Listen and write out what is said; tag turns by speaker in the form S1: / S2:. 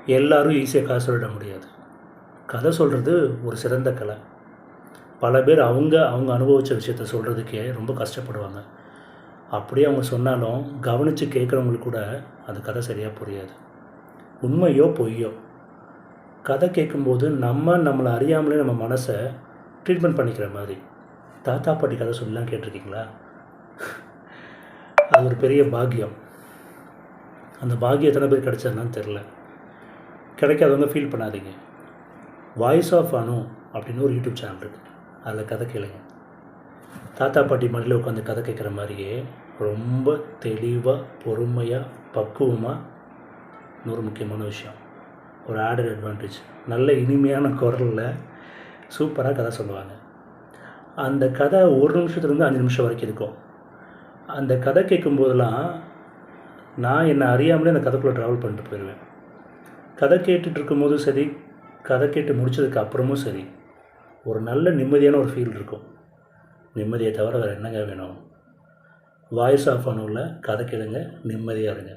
S1: எல்லோரும் ஈஸியாக கதை சொல்லிட முடியாது. கதை சொல்கிறது ஒரு சிறந்த கலை. பல பேர் அவங்க அனுபவித்த விஷயத்த சொல்கிறதுக்கே ரொம்ப கஷ்டப்படுவாங்க. அப்படியே அவங்க சொன்னாலும் கவனித்து கேட்குறவங்களுக்கு கூட அந்த கதை சரியாக புரியாது. உண்மையோ பொய்யோ, கதை கேட்கும்போது நம்மளை அறியாமலே நம்ம மனசை ட்ரீட்மெண்ட் பண்ணிக்கிற மாதிரி. தாத்தா பாட்டி கதை சொல்லலாம் கேட்டிருக்கீங்களா? அது ஒரு பெரிய பாக்கியம். அந்த பாக்கியம் எத்தனை பேர் கிடைச்சதுன்னு தெரில. கிடைக்காதவங்க ஃபீல் பண்ணாதீங்க. வாய்ஸ் ஆஃப் அனு அப்படின்னு ஒரு யூடியூப் சேனல் இருக்குது. அதில் கதை கேளுங்க. தாத்தா பாட்டி மடியில் உட்காந்து கதை கேட்குற மாதிரியே ரொம்ப தெளிவாக, பொறுமையாக, பக்குவமாக. இன்னொரு முக்கியமான விஷயம், ஒரு ஆடட் அட்வான்டேஜ், நல்ல இனிமையான குரலில் சூப்பராக கதை சொல்லுவாங்க. அந்த கதை 1 நிமிஷத்துலேருந்து 5 நிமிஷம் வரைக்கும் இருக்கும். அந்த கதை கேட்கும்போதெல்லாம் நான் என்னை அறியாமலே அந்த கதைக்குள்ளே ட்ராவல் பண்ணிட்டு போயிடுவேன். கதை கேட்டுட்ருக்கும்போதும் சரி, கதை கேட்டு முடித்ததுக்கு அப்புறமும் சரி, ஒரு நல்ல நிம்மதியான ஒரு ஃபீல் இருக்கும். நிம்மதியை தவிர வேறு என்னங்க வேணும்? வாய்ஸ் ஆஃப் அனுவில் கதை கேளுங்க, நிம்மதியாக இருங்க.